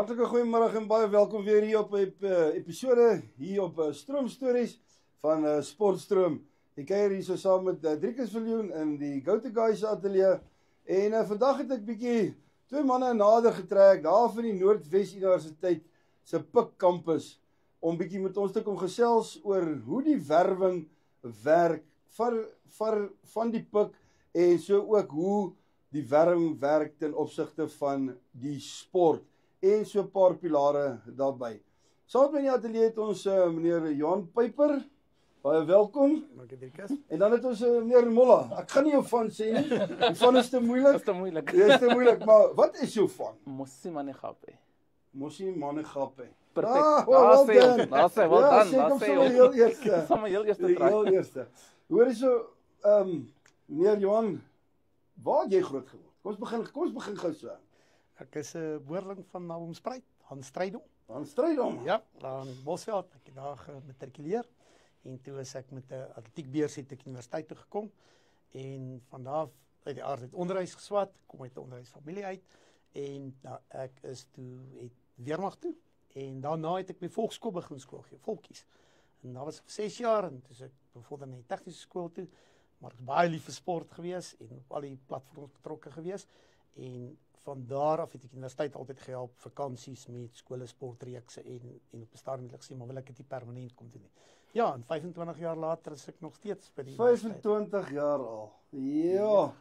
Hartlike goeiemiddag en baie welkom weer hier op episode hier op Stroom Stories van Sportstroom. Ek kuier hier so saam met Driekus Viljoen in die Go-To Guys ateljee. En vandag het ek bietjie twee manne nader getrek daar van die Noordwes Universiteit se Pik kampus om bietjie met ons te kom gesels oor hoe die werwing werk van die Pik en so ook hoe die werwing werk ten opsigte van die sport. En so 'n paar pilare daarbey. Saam met my in die ateljee het ons meneer Johan Pijper. Baie welkom. Dankie Driekus. En dan het ons meneer Molla. Ek gaan nie jou van sê nie. Die van is te moeilik. Is te moeilik. Ja, is te moeilik, maar wat is jou van? Mossie manne gappe. Mossie manne gappe. Perfect. Well done. Daar sê, well Ja, done. sê Daar kom sê sommer heel eerste. sommer heel eerste Die try. heel eerste. Hoor jy so, meneer Johan, waar het jy groot geword? Kom ons begin gou so. Ek is 'n boerling van Naumspruit, aan Strydom. Dan stryd hom. Ja, aan Bosveld. Ek het daar gematrikuleer en toe is ek met 'n atletiekbeurs het ek universiteit toe gekom en van daar af uit die aard het onderwys geswat, kom uit 'n onderwysfamilie uit en nou ek is toe het weermag toe en daarna het ek by volkskool begin skool gee, volkies. En daar was ek vir 6 jaar en toe is ek bevorder na die tegniese skool toe, maar ek is baie lief vir sport gewees en op al die platforms betrokke gewees en van daar af het ek universiteit altyd gehelp, vakansies met skole, sportreekse en op 'n stadium het ek gesê, maar wil ek dit nie permanent kom doen nie. Ja, en 25 jaar later is ek nog steeds by die 25 jaar al. Ja.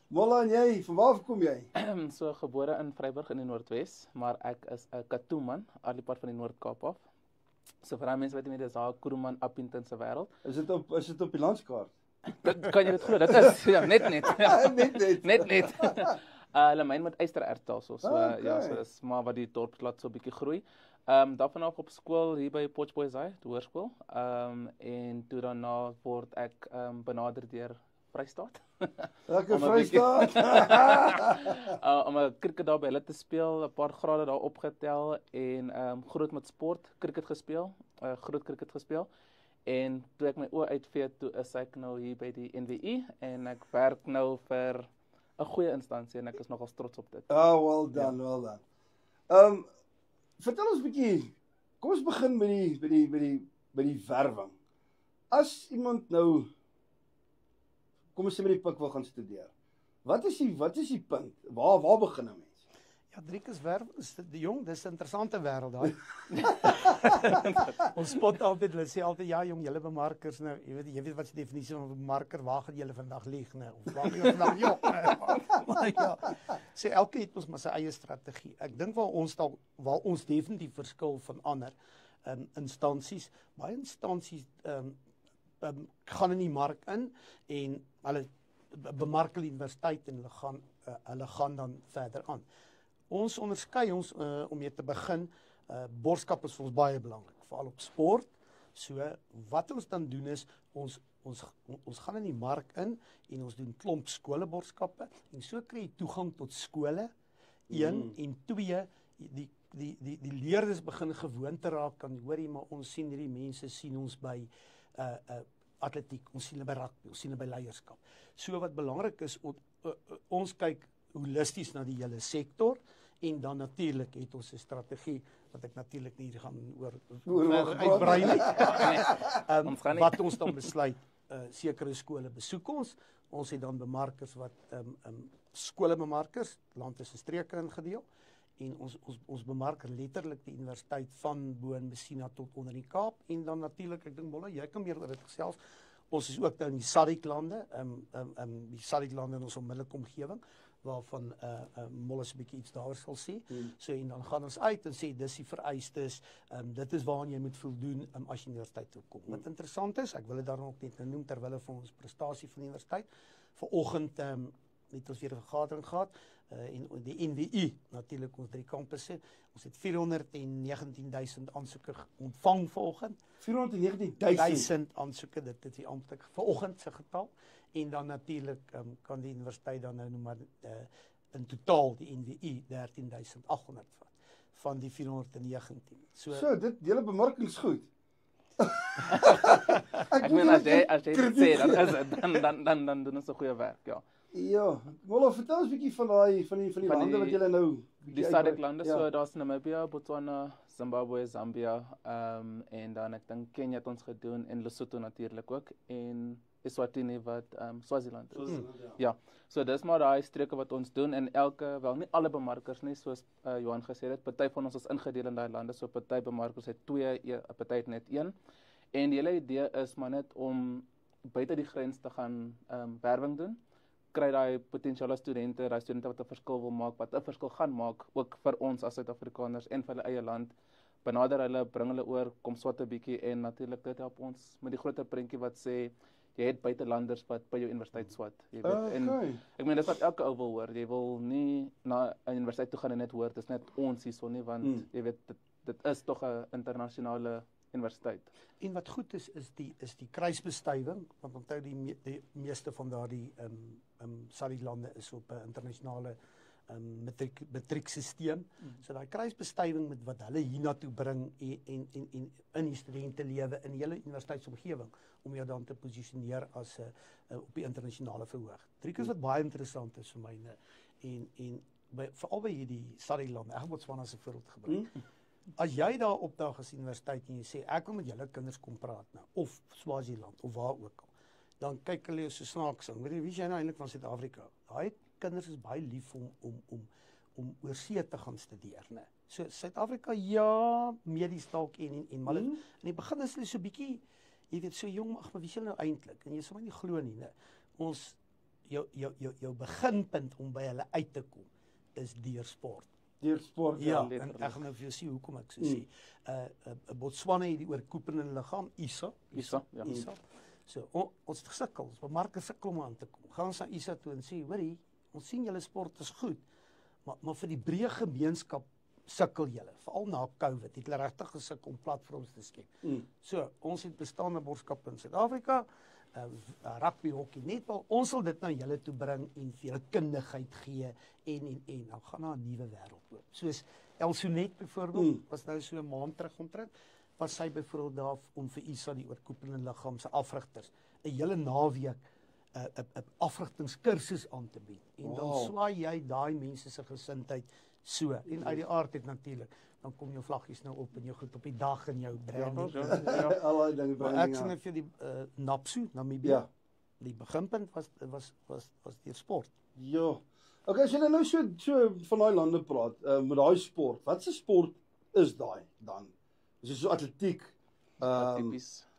Molla en jy, van waar kom jy? So gebore in Vryburg in die Noordwes, maar ek is 'n Katoe man, al die pad van die Noord-Kaap af. So vir daai mense weet nie, dis daar Kuruman Appington se wêreld. Is dit op die landskaart? Kan jy dit glo? Dit is ja, net. net. Hulle myn met ystererts daarso. So ja, so dis maar wat die dorp laat so 'n bietjie groei. Daarvan af op skool hier by Potchefstroom High, die hoërskool. En toe daarna word ek benader deur Vrystaat. Lekker Vrystaat. Om 'n cricket daar by hulle te speel, 'n paar grade daar opgetel en groot met sport, cricket gespeel, groot cricket gespeel. En toe ek my oë uitvee, toe is ek nou hier by die NWI en ek werk nou vir 'n goeie instansie en ek is nogal trots op dit. Ah, well done, well done. Vertel ons 'n bietjie. Kom ons begin by die werwing. As iemand nou kom ons sê met die Pik wil gaan studeer. Wat is die punt? Waar begin 'n mens? Ja, Driekus werf is die jong, dis 'n interessante wêreld daai. Ons spot altyd, hulle sê altyd ja jong, julle bemarkers nou, jy weet wat se definisie van 'n bemarker, waar gaan julle vandag lieg nou? Of waar gaan julle vandag jok? Maar ja, sê elke het ons maar sy eie strategie. Ek dink waar ons definitief verskil van ander instansies, baie instansies gaan in die mark in en hulle bemark hulle universiteit en hulle gaan dan verder aan. Ons onderskei ons om mee te begin, borgskap is vir ons baie belangrik, veral op sport. So wat ons dan doen is ons gaan in die mark in en ons doen klomp skoleborgskappe en so kry jy toegang tot skole. 1 en 2 die leerders begin gewoon te raak aan hoor jy maar ons sien hierdie mense sien ons by atletiek, ons sien hulle by rugby, ons sien hulle by leierskap. So wat belangrik is ons kyk holisties na die hele sektor en dan natuurlik het ons 'n strategie wat ek natuurlik nie gaan oor uitbrei nie. Wat ons dan besluit, sekere skole besoek ons het dan bemarkers wat skolebemarkers, land is 'n streke ingedeel en ons bemark letterlik die universiteit van bo in Messina tot onder die Kaap en dan natuurlik ek dink Molla, jy kan meer oor dit gesels. Ons is ook nou in die SADC-lande, die SADC-lande in ons onmiddellike omgewing waarvan Molla 'n bietjie iets daaroor sal sê. So en dan gaan ons uit en sê dis die vereistes, dit is waaraan jy moet voldoen as jy universiteit toe kom. Wat interessant is, ek wil dit daarom ook net noem ter wille van ons prestasie van die universiteit. Vanoggend het ons weer 'n vergadering gehad en die NWI natuurlik ons 3 kampusse. Ons het 419.000 aansoeke ontvang vanoggend. 419.000 aansoeke, dit is die amptelike vanoggend se getal. En dan natuurlik kan die universiteit dan nou maar in totaal die NWI 13.800 van die 419. So dit hele bemarking is goed. Ek meen as jy dit sê, dan is dit dan doen ons 'n goeie werk, ja. Ja, wel vertel ons 'n bietjie van die lande wat julle nou die SADC lande, so daar's Namibia, Botswana, Zimbabwe, Zambia, en dan ek dink Kenia het ons gedoen en Lesotho natuurlik ook en Eswatini wat Swaziland is. Ja. So dis maar daai streke wat ons doen en wel nie alle bemarkers nie soos Johan gesê het, party van ons is ingedeel in daai lande, so party bemarkers het 2, party het net 1. En die hele idee is maar net om buite die grens te gaan werwing doen. Kry daai potensiële studente wat 'n verskil wil maak, wat 'n verskil gaan maak ook vir ons as Suid-Afrikaners en vir hulle eie land. Benader hulle, bring hulle oor, kom swat 'n bietjie en natuurlik dit help ons met die groter prentjie wat sê jy het buitelanders wat by jou universiteit swat, jy weet. En ek meen dis wat elke ou wil hoor. Jy wil nie na 'n universiteit toe gaan en net hoor dis net ons hierso nie, want jy weet dit is tog 'n internasionale universiteit. En wat goed is die kruisbestuiving, want onthou die meeste van daardie SADC-lande is op 'n internasionale matriekstelsel. So daai kruisbestuiving met wat hulle hiernatoe bring en in die studentelewe in die hele universiteitsomgewing om jou dan te posisioneer as op die internasionale verhoog. Driekus wat baie interessant is vir my en veral by hierdie SADC-lande, ek gaan Botswana as 'n voorbeeld gebruik. As jy daar opdaag as universiteit en jy sê ek wil met julle kinders kom praat nou of Swaziland of waar ook al, dan kyk hulle jou so snaaks aan. Weet jy wie is jy nou eintlik van Suid-Afrika? Daai kinders is baie lief om oor see te gaan studeer, né? So Suid-Afrika ja, medies dalk maar in die begin is hulle so bietjie, jy weet, so jong, maar wie is hulle nou eintlik? En jy sal my nie glo nie, né? Ons jou beginpunt om by hulle uit te kom is deur sport. Ja, en ek gaan nou vir jou sê hoekom ek so sê. Botswana het die oorkoepelende liggaam ISA. So ons het gesukkel, ons bemarkers sukkel om aan te kom. Gaan ons na ISA toe en sê, hoorie, ons sien julle sport is goed, maar vir die breë gemeenskap sukkel julle, veral na COVID, het hulle regtig gesukkel om platforms te skep. So ons het bestaande borgskap in Suid-Afrika, rugby, hockey, netbal, ons sal dit na julle toe bring en vir julle kundigheid gee en dan gaan daar 'n nuwe wêreld oop. Soos Elsonet byvoorbeeld, was nou so 'n maand terug omtrent, was sy byvoorbeeld daar om vir ISA die oorkoepelende liggaam se afrigters 'n hele naweek 'n afrigtingskursus aan te bied. En dan swaai jy daai mense se gesindheid so. En uit die aard het natuurlik, dan kom jou vlaggies nou op en jou goed op die dag en jou branding. Al daai dinge branding. Ek sê net vir die NAPSU, Namibia. Die beginpunt was deur sport. Ja. Okay, as jy nou so van daai lande praat, met daai sport, wat se sport is daai dan? Is dit so atletiek?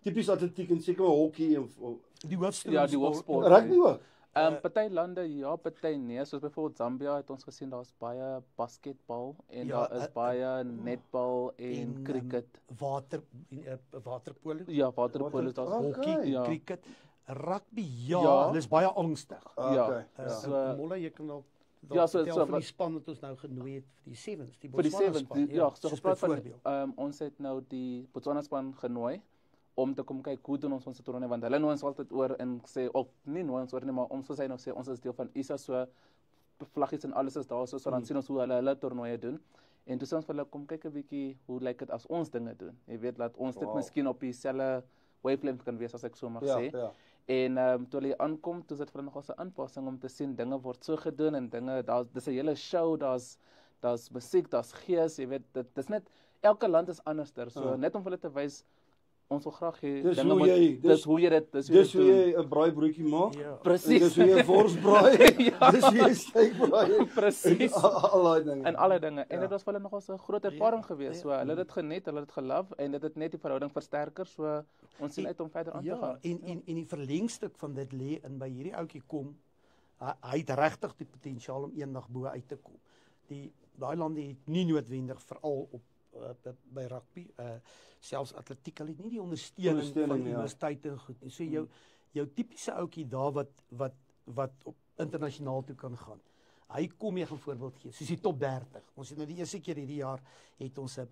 Tipies atletiek en seker hockey en die hoofsport. Ja, die hoofsport. Rugby ook. Party lande ja, party nee, soos byvoorbeeld Zambia het ons gesien daar's baie basketbal en daar is baie netbal en cricket. Waterpolo. Ja, waterpolo, daar's hockey, cricket, rugby. Ja, hulle is baie angstig. Ja. So Molla, jy kan dalk so vir die span wat ons nou genooi het vir die Sevens, die Botswana span. Ja, so gepraat voorbeeld. Ons het nou die Botswana span genooi om te kom kyk hoe doen ons toernooi, want hulle nooi ons altyd oor en sê of nie nooi ons oor nie, maar ons sê nou sê ons is deel van ISA, so vlaggies en alles is daar, so dan sien ons hoe hulle toernooie doen. En toe sê ons vir hulle kom kyk 'n bietjie hoe lyk dit as ons dinge doen. Jy weet, laat ons dit miskien op dieselfde wavelength kan wees as ek so mag sê. En toe hulle aankom, toe is dit vir hulle nogal 'n aanpassing om te sien dinge word so gedoen en dinge dis 'n hele show, daar's musiek, daar's gees, jy weet, dit is net elke land is anderster. So net om vir hulle te wys ons wil graag hê dis hoe jy 'n braaibroodjie maak. Presies. Dis hoe jy 'n worsbraai. Dis hoe jy steekbraai. Presies. Al daai dinge. En alle dinge. En dit was vir hulle nogal 'n groot ervaring geweest. So hulle het dit geniet, hulle het dit gelove en dit het net die verhouding versterker. So ons sien uit om verder aan te gaan. En die verlengstuk van dit lê in by hierdie ouetjie kom. Hy het regtig die potensiaal om eendag bo uit te kom. Daai lande het nie noodwendig veral op by rugby, selfs atletiek, hulle het nie die ondersteuning van universiteite en goed nie. So jou tipiese ouetjie daar wat op internasionaal toe kan gaan. Hy kom jy 'n voorbeeld gee, soos die top 30. Ons het nou die eerste keer hierdie jaar het ons 'n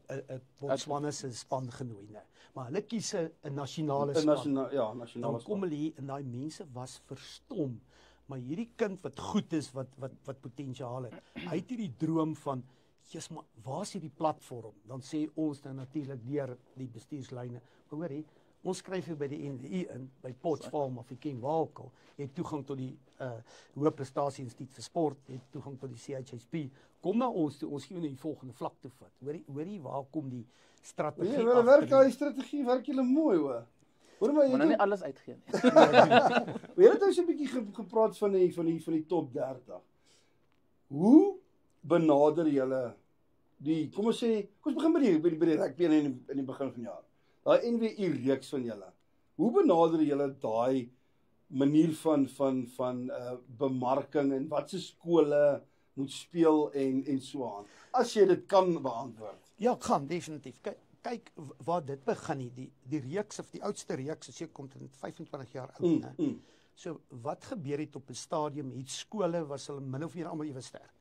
Botswana se span genooi, né. Maar hulle kies 'n nasionale span. Nasionale dan kom hulle hier en daai mense was verstom. Maar hierdie kind wat goed is, wat potensiaal het. Hy het hierdie droom van Jesus, maar waar is hierdie platform? Dan sê ons nou natuurlik deur die bestuurslyne, hoor jy, ons skryf hier by die NWI in, by Potchefstroom of die King Walkel, jy het toegang tot die Hoë Prestasie Instituut vir Sport, jy het toegang tot die CHSP, kom na ons toe, ons gee jou die volgende vlak toe vat. Hoor jy, waar kom die strategie Nee, maar werk daai strategie, werk julle mooi hoor. Hoor maar, Maar nou nie alles uitgee nie. Jy het nou so 'n bietjie gepraat van die top 30. Hoe benader julle kom ons begin by die rugby in die begin van die jaar. Daai NWI reeks van julle. Hoe benader julle daai manier van bemarking en watse skole moet speel en so aan? As jy dit kan beantwoord. Ja, kan definitief. Kyk waar dit begin nie. Die reeks of die oudste reeks is seker omtrent 25 jaar oud, né? So wat gebeur het op 'n stadium, het skole was hulle min of meer almal ewe sterk.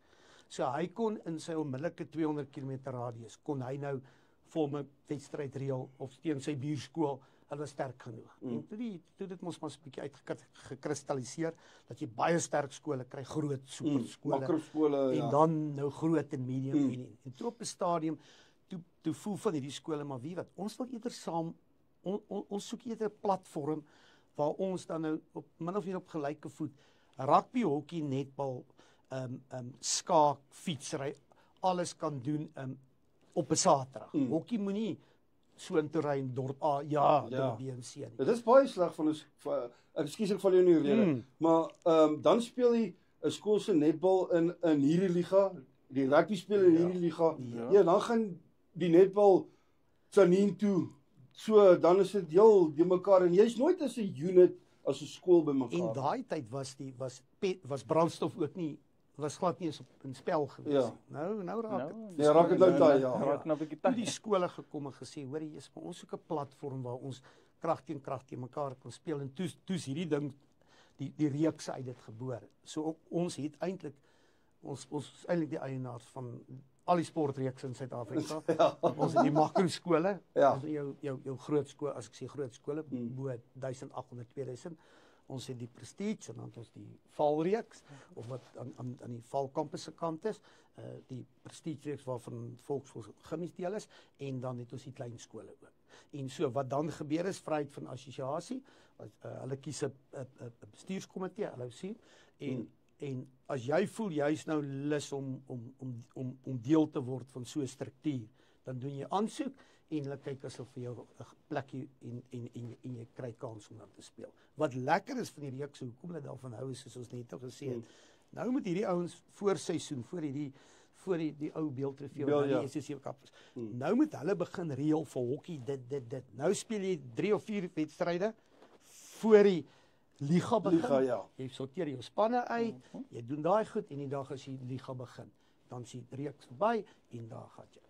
So hy kon in sy onmiddellike 200 km radius kon hy nou vir 'n wedstryd reël of teen sy buurskool, hulle was sterk genoeg. En toe dit mos maar 'n bietjie uitgekristalliseer dat jy baie sterk skole kry, groot superskole, makroskole, en dan nou groot en medium en toe op 'n stadium toe voel van hierdie skole, maar wie wat, ons wil eerder saam, ons soek eerder 'n platform waar ons dan nou op min of meer op gelyke voet, rugby, hockey, netbal, skaak, fietsry, alles kan doen op 'n Saterdag. Hockey moenie so in terrein dorp A, dorp B en C nie. Dit is baie sleg van ons, ekskuus ek val jou in die rede, maar dan speel jy 'n skool se netbal in hierdie liga, die rugby speel in hierdie liga, ja, dan gaan die netbal Tsanin toe, so dan is dit heel die mekaar en jy's nooit as 'n unit as 'n skool by mekaar. En daai tyd was brandstof ook nie, was glad nie eens op 'n spel gewees. Ja. Nou raak dit. Ja, raak dit nou daai, ja. Raak nou 'n bietjie Toe die skole gekom en gesê, hoor jy, ons soek 'n platform waar ons krag teen mekaar kan speel en toe's hierdie ding die reeks uit dit gebore. So ons het eintlik ons is eintlik die eienaars van al die sportreekse in Suid-Afrika. Ons het die makroskole, ons jou groot skole, as ek sê groot skole, bo 1800, 2000. Ons het die Prestige en dan het ons die Valreeks, of wat aan die Val kampus se kant is, die Prestige reeks waarvan Volksskool gimmies deel is, en dan het ons die klein skole ook. En so wat dan gebeur is, vryheid van assosiasie, hulle kies 'n bestuurskomitee, hulle sien, en as jy voel jy's nou lus om deel te word van so 'n struktuur, dan doen jy aansoek en hulle kyk asof vir jou 'n plekkie en jy kry kans om dan te speel. Wat lekker is van die reeks, hoekom hulle daarvan hou is, soos ons net al gesê het, nou met hierdie ouens voor seisoen, voor die ou beeldtrofee wat die SSC kap is. Nou moet hulle begin reël vir hokkie dit. Nou speel jy 3 of 4 wedstryde voor die liga begin. Jy sorteer jou spanne uit, jy doen daai goed en die dag as die liga begin, dan sien die reeks verby en daar gaan jy.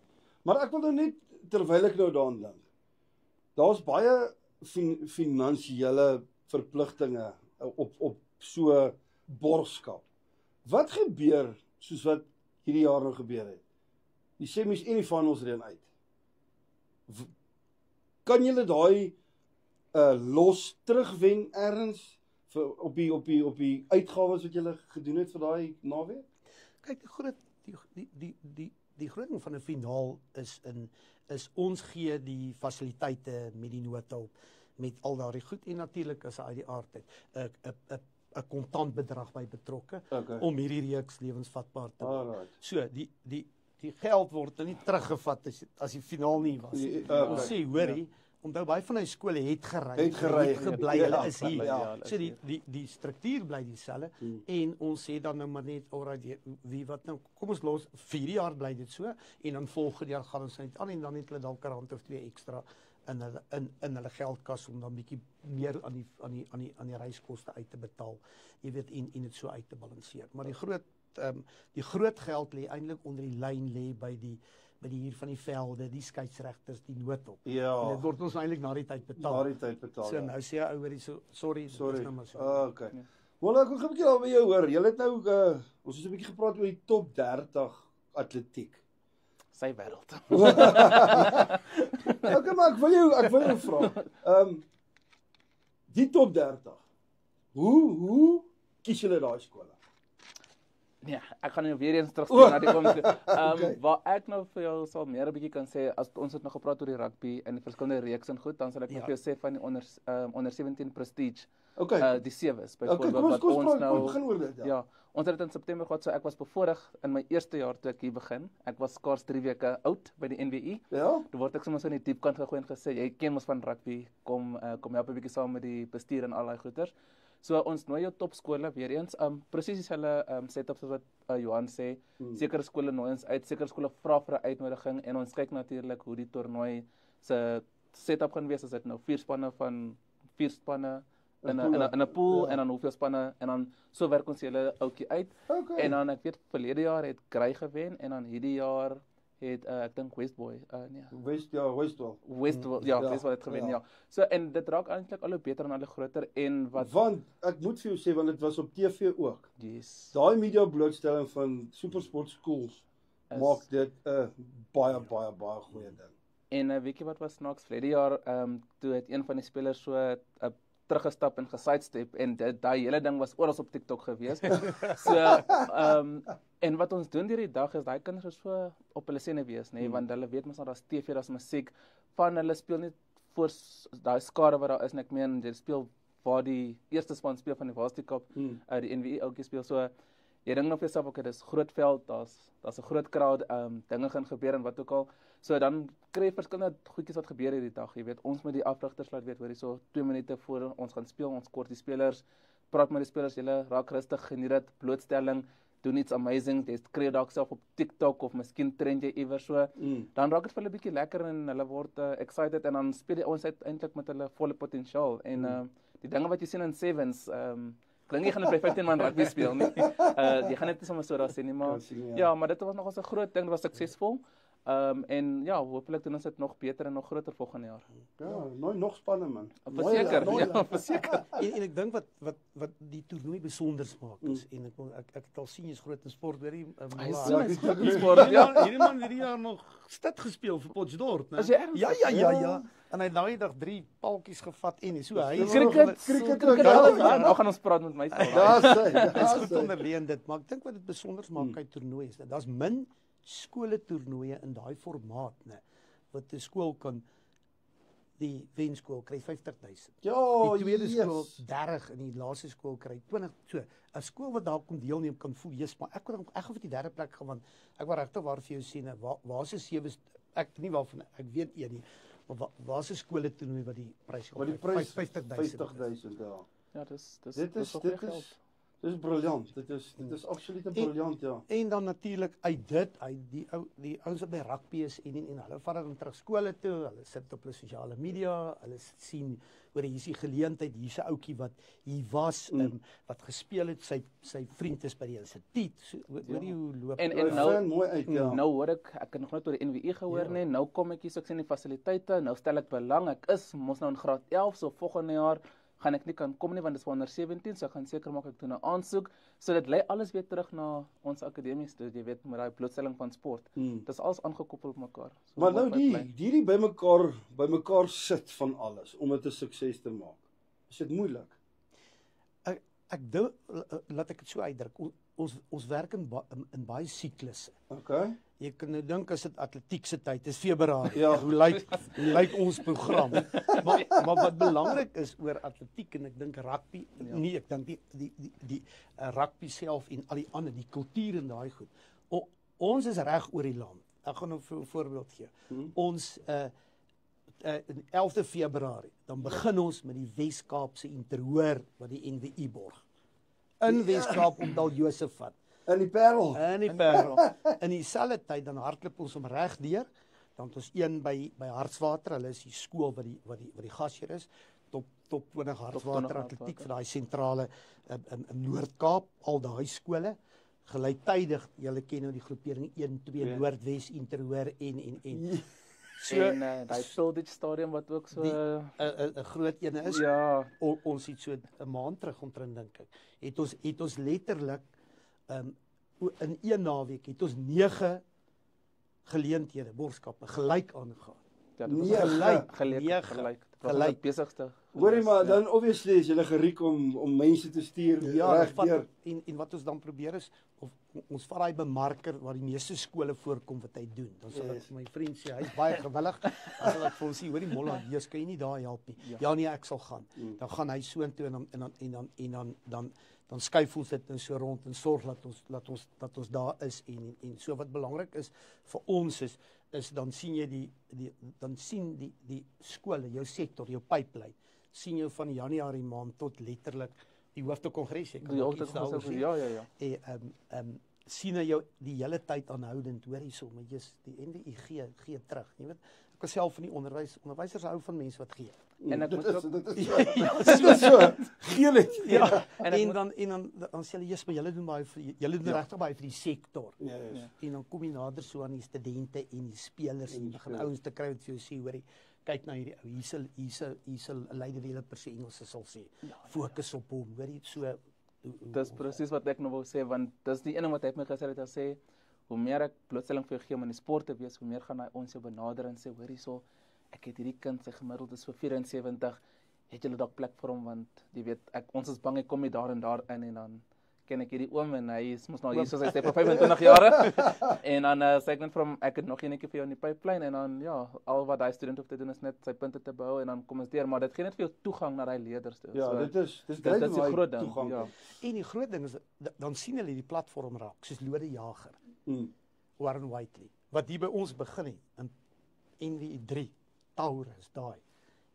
Maar ek wil nou net, terwyl ek nou daaraan dink, daar's baie finansiële verpligtinge op so borgskap. Wat gebeur soos wat hierdie jaar nou gebeur het? Die semis en die finals reën uit. Kan julle daai los terugwen ergens op die uitgawes wat julle gedoen het vir daai naweek? Kyk, die groot ding van 'n finaal is ons gee die fasiliteite met die noodhulp, met al daardie goed en natuurlik is uit die aardheid 'n kontant bedrag by betrokke om hierdie reeks lewensvatbaar te maak. So die geld word nie teruggevat as die finaal nie was. Ons sê hoorie, onthou baie van die skole het gebly, hulle is hier. So die struktuur bly dieselfde en ons sê dan nou maar net alright, wie wat nou, kom ons los 4 jaar bly dit so en dan volgende jaar gaan ons net aan en dan het hulle dalk 'n rand of 2 ekstra in hulle geldkas om dan bietjie meer aan die reiskoste uit te betaal. Jy weet en dit so uit te balanseer. Maar die groot geld lê eintlik onder die lyn lê by die hier van die velde, die skeieregters, die noodhulp. Ja. En dit word ons eintlik na die tyd betaal. So nou sê hy ouer so sorry. Nou maar so. Okay. Wel ek wil 'n bietjie daar by jou hoor. Julle het nou ons het 'n bietjie gepraat oor die top 30 atletiek. Sy wêreld. Okay, maar ek wil jou vra. Die top 30. Hoe kies julle daai skole? Nee, ek gaan nou weer eens terugstuur na die oom toe. Okay. Waar ek nou vir jou sal meer 'n bietjie kan sê, as ons het nog gepraat oor die rugby en die verskillende reeks en goed, dan sal ek nog vir jou sê van die onder 17 Prestige, Okay. die sewes Okay, byvoorbeeld kom wat ons ons nou begin oor dit. ja, ons het dit in September gehad, so ek was bevoorreg in my eerste jaar toe ek hier begin. Ek was skaars 3 weke oud by die NWI. Ja. Toe word ek sommer so in die diep kant gegooi en gesê, jy ken mos van rugby, kom help 'n bietjie saam met die bestuur en al daai goeters. So ons nooi jou topskole weer eens, presies dieselfde setup soos wat Johan sê. Sekere skole nooi ons uit, sekere skole vra vir 'n uitnodiging en ons kyk natuurlik hoe die toernooi se setup gaan wees, as dit nou 4 spanne in 'n pool en dan hoeveel spanne en dan so werk ons julle ouetjie uit. Okay. En dan ek weet verlede jaar het Grey gewen en dan hierdie jaar het ek dink Westwell het gewen, ja. So en dit raak eintlik al hoe beter en al hoe groter en wat Want ek moet vir jou sê, want dit was op TV ook. yes. Daai media blootstelling van SuperSport Schools maak dit 'n baie goeie ding. En weet jy wat was snaaks? Verlede jaar toe het een van die spelers so teruggestap en gesidestep en daai hele ding was oral op TikTok gewees. So en wat ons doen hierdie dag is daai kinders is so op hulle sene wees, nê, want hulle weet mos nou daar's TV, daar's musiek, van hulle speel nie voor daai skare wat daar is en ek meen hulle speel waar die eerste span speel van die Varsity Cup, die NWI ouetjies speel, so jy dink nou vir jouself, okay, dis groot veld, daar's 'n groot crowd, dinge gaan gebeur en wat ook al. So dan kry jy verskillende goedjies wat gebeur hierdie dag. Jy weet, ons moet die afrigters laat weet, hoorie, so 2 minute voor ons gaan speel, ons kort die spelers, praat met die spelers, julle raak rustig, geniet dit, blootstelling, doen iets amazing, jy kry dalk self op TikTok of miskien trend jy iewers so. Dan raak dit vir hulle bietjie lekker en hulle word excited en dan speel die ouens uit eintlik met hulle volle potensiaal en die dinge wat jy sien in sevens, klink jy gaan by 15 man rugby speel nie. Jy gaan net nie sommer so daar sien nie, maar ja, maar dit was nog 'n groot ding, dit was suksesvol. En ja, hopelik doen ons dit nog beter en nog groter volgende jaar. Ja, nog spanne man. Verseker, ja, verseker. En ek dink wat die toernooi besonder maak is en ek het al sien jy's groot in sport, weet jy, Hy is so sport. ja, hierdie man het hierdie jaar nog stad gespeel vir Potchefstroom, né? Is jy ernstig? Ja. En hy het daai dag 3 paltjies gevat en so hy Cricket Nou gaan ons praat met my. Hy's goed onderleen dit, maar ek dink wat dit besonder maak uit toernooie is, daar's min skole toernooie in daai formaat, né, wat 'n skool kan, die wenskool kry 50,000. Ja, die tweede skool 30 en die laaste skool kry 20. So 'n skool wat daar kom deelneem kan voel, jy's maar ek gaan vir die derde plek gaan, want ek wou regtig waar vir jou sien, waar se 7 ek nie waarvan ek weet een nie, maar waar se skole toernooi wat die prys wat die prys 50,000 ja. Ja, dis Dis briljant. Dit is absoluut briljant, ja. En dan natuurlik uit die ouens wat by rugby is en hulle vat dan terug skole toe, hulle sit op hulle sosiale media, hulle sien oor hier's die geleentheid, hier's 'n ouetjie wat hier was, wat gespeel het, sy vriend is by die instituut. So, hoor jy hoe loop en nou mooi uit, ja. Nou hoor ek het nog nooit oor die NWI gehoor nie. Nou kom ek hier so ek sien die fasiliteite, nou stel ek belang. Ek is mos nou in graad 11, so volgende jaar gaan ek nie kan kom nie want dit is onder 17, so ek gaan seker maak ek doen 'n aansoek. So dit lei alles weer terug na ons akademies toe, jy weet, met daai blootstelling van sport. Dis alles aangekoppel op mekaar. So Maar nou die bymekaar sit van alles om dit 'n sukses te maak. Is dit moeilik? Ek dink laat ek dit so uitdruk. Ons werk in baie siklusse. Okay. Jy kan nou dink as dit atletiek se tyd is Februarie. Ja. Hoe lyk ons program? maar wat belangrik is oor atletiek en ek dink rugby, nee, ek dink die rugby self en al die ander, die kultuur en daai goed. Ons is reg oor die land. Ek gaan nou vir 'n voorbeeld gee. Ons 11de Februarie, dan begin ons met die Wes-Kaapse Interhoor wat die NWI borg. In Wes-Kaap om Dal Josefat. In die Parel. In dieselfde tyd dan hardloop ons om reg deur. Dan het ons een by Hartswater, hulle is die skool wat die gasheer is. Top 20 Hartswater atletiek vir daai sentrale in Noord-Kaap, al daai skole. Gelyktydig, julle ken nou die groepering 1, 2 Noordwes Interhoor en so daai Pilbridge stadium wat ook so 'n groot een is. Ja, ons het so 'n maand terug omtrent dink ek. Het ons letterlik in een naweek het ons 9 geleenthede borgskappe gelyk aangegaan. Ja, Nee, gelyk. Dit was Gelyk. die besigste. Hoorie maar, Ja. dan obviously is julle geriek om mense te stuur reg deur. En wat ons dan probeer is of ons vat daai bemarker waar die meeste skole voorkom wat hy doen. Dan sal ek vir my vriend sê hy's baie gewillig. As ek vir hom sê, hoorie Molla, Jesus, kan jy nie daar help nie. Ja nee, ek sal gaan. Dan gaan hy soontoe en dan skuif ons dit so rond en sorg dat ons daar is en so wat belangrik is vir ons is dan sien jy die skole, jou sektor, jou pipeline sien jou van Januarie maand tot letterlik die hoofde-kongres. Ja. Sien jy jou die hele tyd aanhoudend, hoor hierso, maar jy's die NWI gee terug. Jy weet, ek was self van die onderwysers hou van mense wat gee. En ek moet ook Dit is so. Geel het. Ja, en dan sê hulle, "Jesus, maar julle doen baie julle doen regtig baie vir die sektor." Ja. En dan kom jy nader so aan die studente en die spelers en jy begin ouens te kry wat vir jou sê, hoorie, kyk na hierdie ou, hier's 'n lei developer se Engels sal sê. Fokus op hom, hoorie, so dis presies wat ek nou wou sê, want dis die ene wat hy het my gesê het, hy sê hoe meer ek blootstelling vir jou gee om in die sport te wees, hoe meer gaan hy ons jou benader en sê, hoor hierso, ek het hierdie kind, sy gemiddeld is vir 74, het julle dalk plek vir hom, want jy weet, ons is bang hy kom nie daar in en dan ken ek hierdie oom en hy is mos nou hier soos hy sê vir 25 jare en dan sê ek net vir hom, ek het nog enetjie vir jou in die pipeline en dan ja, al wat hy student hoef te doen is net sy punte te behou en dan kom ons deur, maar dit gee net vir jou toegang na daai leerders toe. Ja, So, dit is dit is die groot ding. toegang. Ja. en die groot ding is dan sien hulle die platform raak, soos Lode Jager, Warren Whiteley, wat hier by ons begin het in NWI 3, Taurus daai.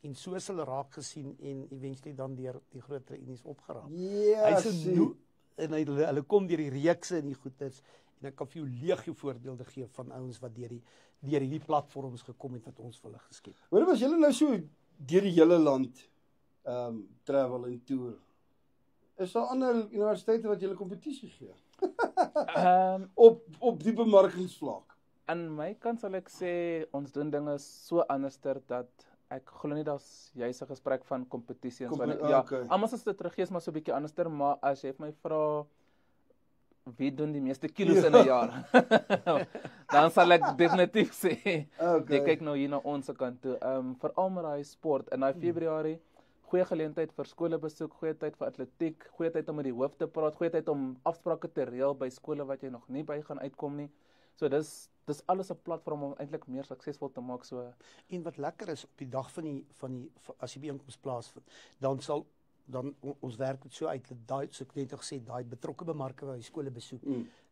En so is hulle raak gesien en eventually dan deur die groter unies opgeraak. Ja, En hulle kom deur die reekse en die goeters en ek kan vir jou legio voorbeelde gee van ouens wat deur hierdie platforms gekom het wat ons vir hulle geskep. Hoor, was julle nou so deur die hele land travel en tour? Is daar ander universiteite wat julle kompetisie gee? Op die bemarkingsvlak. Aan my kant sal ek sê ons doen dinge so anderster dat ek glo nie daar's juis 'n gesprek van kompetisie en so. Ja, Okay. almal as dit terug is maar so 'n bietjie anderster, maar as jy my vra wie doen die meeste kilos in 'n jaar? Dan sal ek definitief sê, jy kyk nou hier na ons kant toe. Veral met daai sport in daai Februarie, goeie geleentheid vir skole besoek, goeie tyd vir atletiek, goeie tyd om met die hoof te praat, goeie tyd om afsprake te reël by skole wat jy nog nie by gaan uitkom nie. So dis alles 'n platform om eintlik meer suksesvol te maak so. En wat lekker is op die dag van die as die byeenkoms plaasvind, dan ons werk dit so uit dat daai so ek net gesê daai betrokke bemarker wat die skole besoek,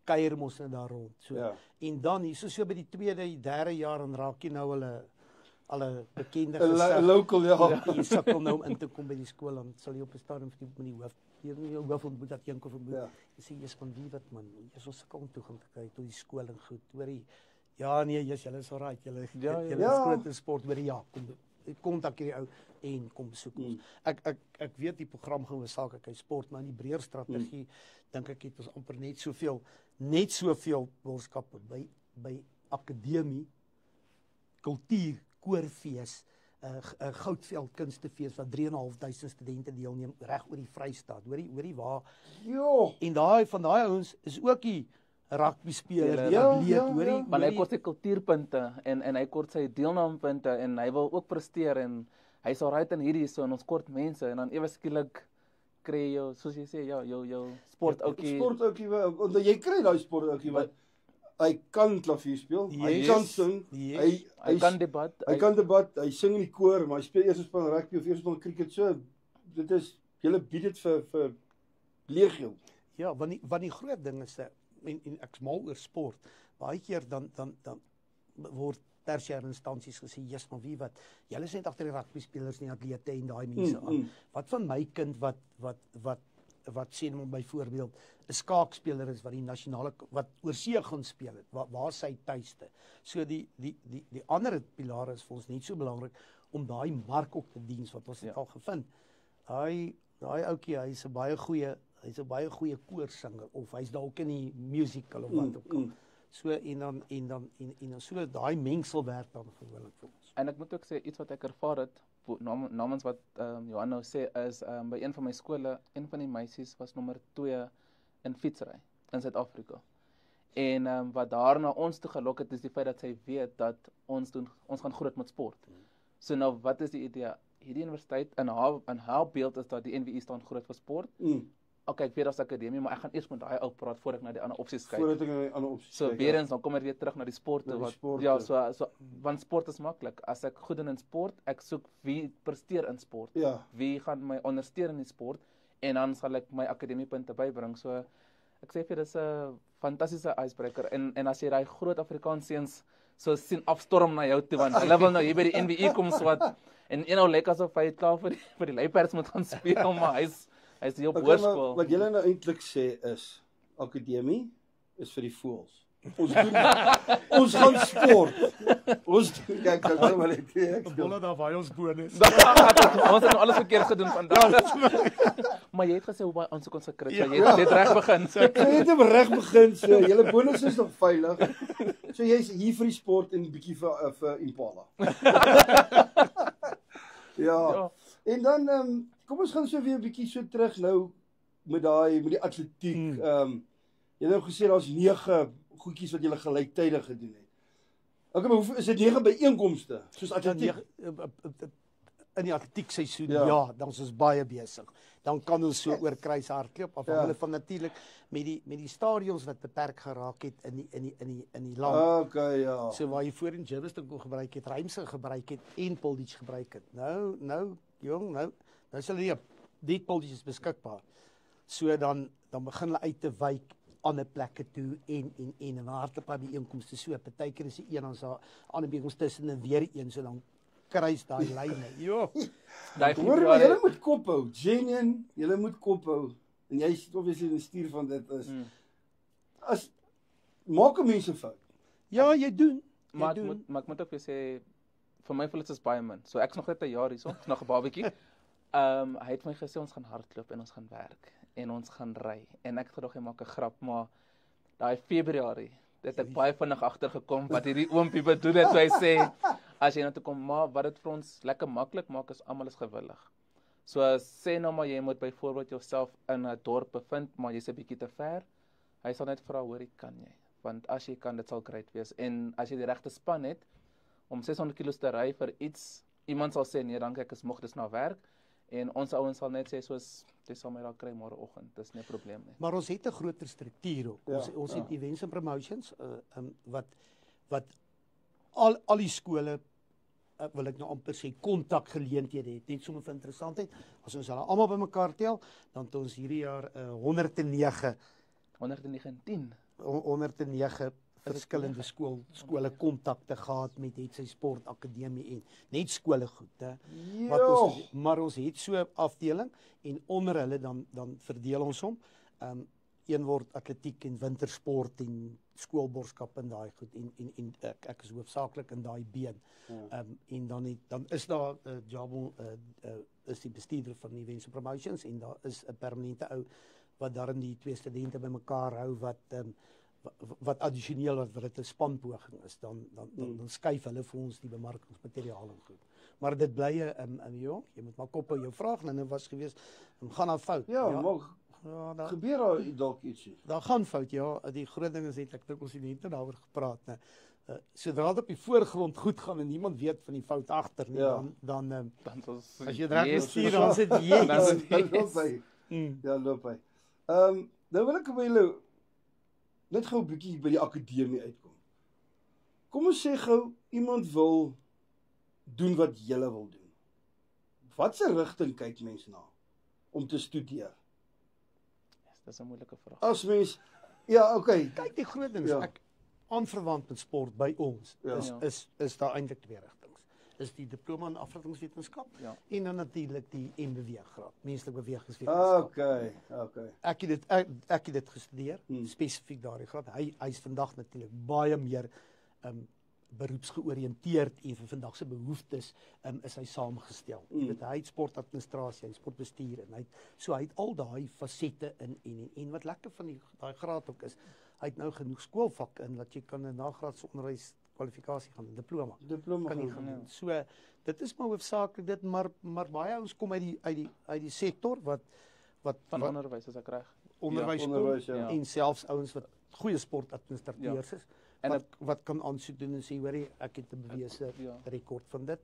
kuier mos net daar rond. So Ja. en dan hier so by die 2de, 3de jaar dan raak jy nou alle bekende 'n local jy sukkel nou om in te kom by die skool, dan sal jy op 'n stadium met die hoof ontmoet dat een of jy sê jy's van wie wat man, jy's ons sukkel om toegang te kry tot die skool en goed, hoorie. Ja nee, julle is alright, julle is groot in sport, hoorie ja, kontak hierdie ou en kom besoek ons. Ek weet die program hoofsaaklik hy sport, maar in die breër strategie dink ek het ons amper net soveel borgskappe by akademie, kultuur, koorfees, Goudveld kunstefees wat 3.500 studente deelneem reg oor die Vrystaat. Hoorie waar. Jo. En van daai ouens is ook die rugby speler, hoorie. Maar hy kort sy kultuurpunte en hy kort sy deelnamepunte en hy wil ook presteer en hy's alright in hierdie so en ons kort mense en dan ewe skielik kry jy soos jy sê jou sportoutjie. Sportoutjie want jy kry daai sportoutjie wat hy kan klavier speel, hy kan sing, hy kan debat, hy sing in die koor, maar hy speel eers op rugby of eers op cricket, so dit is julle bied dit vir legio. Ja, want die groot ding is en ek's mal oor sport. Baie keer dan word tersiêre instansies gesê, "Jesus, maar wie wat? Julle is net agter die rugby spelers en atlete en daai mense aan. Wat van my kind wat sê nou byvoorbeeld 'n skaakspeler is wat die nasionale wat oorsee gaan speel het, waar sy tuiste." So die ander pilare is vir ons net so belangrik om daai mark ook te dien wat ons het al gevind. Daai ouetjie, hy's 'n baie goeie koorsinger of hy's dalk in die musical of wat ook al. So en dan so daai mengsel werk dan gewoonlik vir ons. En ek moet ook sê iets wat ek ervaar het namens wat Johan nou sê is by een van my skole, een van die meisies was nommer 2 in fietsry in Suid-Afrika. En wat daarna ons toe gelok het is die feit dat sy weet dat ons gaan groot met sport. So nou wat is die idee? Hierdie universiteit in haar beeld is dat die NWI staan groot vir sport. Okay, ek weet as akademie, maar ek gaan eers met daai ou praat voordat ek na die ander opsies kyk. Voordat ek na die ander opsies So kyk, weer eens dan kom ek weer terug na die sport toe. Ja, so want sport is maklik. As ek goed doen in sport, ek soek wie presteer in sport. Ja. Wie gaan my ondersteun in die sport en dan sal ek my akademiepunte bybring. So ek sê vir dis 'n fantastiese icebreaker en as jy daai groot Afrikaans seuns so sien afstorm na jou toe want hulle wil nou hier by die NWI kom swat en nou lyk asof hy klaar vir die Luiperds moet gaan speel, maar hy's hier op hoërskool. Wat julle nou eintlik sê is akademie is vir die voëls. Ons gaan sport. Ons kyk nou maar net. Bolle daar by ons bonus. Ons het nou alles verkeerd gedoen vandag. Maar jy het gesê hoe baie aansoek ons gekry het. So jy het net reg begin. So jy het reg begin. So julle bonus is nog veilig. So jy's hier vir die sport en 'n bietjie vir Impala. Ja. En dan kom ons gaan so weer 'n bietjie so terug nou met die atletiek. Jy het nou gesê daar's 9 goedjies wat jy gelyktydig gedoen het. Okay, maar is dit 9 byeenkomste soos atletiek? In die atletiek seisoen, ja, dan is ons baie besig. Dan kan ons so oor kruis hardloop afhangende van natuurlik met die stadions wat beperk geraak het in die land. Okay, ja. So waar jy voorheen Germiston kon gebruik het, Rymse gebruik het en Polditch gebruik het. Nou is hulle die Polditch is beskikbaar. So dan begin hulle uit te wyk ander plekke toe en hardloop by bijeenkomste so. Partykeer is die een ons daar ander bijeenkomste tussen en weer een, so dan kruis daai lyne. Jo. Hoor maar, julle moet kop hou. Genien, julle moet kop hou. En jy sit obviously in die stuur van dit is. Maak 'n mens 'n fout. Ja, jy doen. Maar ek moet ook weer sê vir my voel dit is baie min. So ek's nog net 'n jaar hierso, ek's nog 'n babatjie. Hy het my gesê ons gaan hardloop en ons gaan werk en ons gaan ry. En ek gedog hy maak 'n grap, maar daai Februarie het ek baie vinnig agtergekom wat hierdie oompie bedoel het. So hy sê as jy na toe kom, maar wat dit vir ons lekker maklik maak is almal is gewillig. So sê nou maar jy moet byvoorbeeld jouself in 'n dorp bevind, maar jy's 'n bietjie te ver. Hy sal net vra, hoorie, kan jy? Want as jy kan, dit sal great wees. En as jy die regte span het om 600 km te ry vir iets, iemand sal sê nee, dankie, ek is moeg, dis na werk. En ons ouens sal net sê soos jy sal my daar kry môreoggend, dis nie 'n probleem nie. Maar ons het 'n groter struktuur ook. Ons het events and promotions wat al die skole wil ek nou amper sê kontakgeleenthede het. Net sommer vir interessantheid. As ons hulle almal bymekaar tel, dan het ons hierdie jaar 109 verskillende skole kontakte gehad met het sy sportakademie en net skole goed, hè. Maar ons het so 'n afdeling en onder hulle dan verdeel ons hom. Een word atletiek en wintersport en skoolborgskap en daai goed en ek is hoofsaaklik in daai been. En dan is daar Jabon is die bestuurder van die Events and Promotions en daar is 'n permanente ou wat daarin die twee studente bymekaar hou wat addisioneel wat dit 'n spanpoging is, dan skuif hulle vir ons die bemarkingsmateriaal en goed. Maar dit bly jy moet maar kop hou. Jou vraag nou was gewees, gaan daar fout? Maar gebeur daar dalk ietsie? Daar gaan fout, ja. Die groot ding is net ek dink ons het net daaroor gepraat, né. Sodra dit op die voorgrond goed gaan en niemand weet van die fout agter nie, dan as jy reg bestuur dan sit jy. Ja, loop hy. Nou wil ek by julle net gou 'n bietjie by die akademie uitkom. Kom ons sê gou iemand wil doen wat julle wil doen. Watse rigting kyk mense na om te studeer? Dis 'n moeilike vraag. As mens okay. Kyk, die groot ding is ek aanverwant met sport by ons is daar eintlik twee rigtings. Is die diploma in afrigtingswetenskap en dan natuurlik die MBW graad, menslike bewegingswetenskap. Okay. Ek het dit gestudeer, spesifiek daardie graad. Hy is vandag natuurlik baie meer beroepsgeoriënteerd en vir vandag se behoeftes is hy saamgestel. Jy weet, hy het sportadministrasie en sportbestuur en hy het al daai fasette en wat lekker van daai graad ook is, hy het nou genoeg skoolvak in dat jy kan 'n nagraadse onderwys kwalifikasie gaan, 'n diploma kan jy gaan doen. So dit is maar hoofsaaklik dit, maar baie ouens kom uit die sektor wat van onderwys as ek reg. Onderwys en selfs ouens wat goeie sportadministrateurs is En wat kan aansoek doen en sê hoor ek het 'n bewese rekord van dit.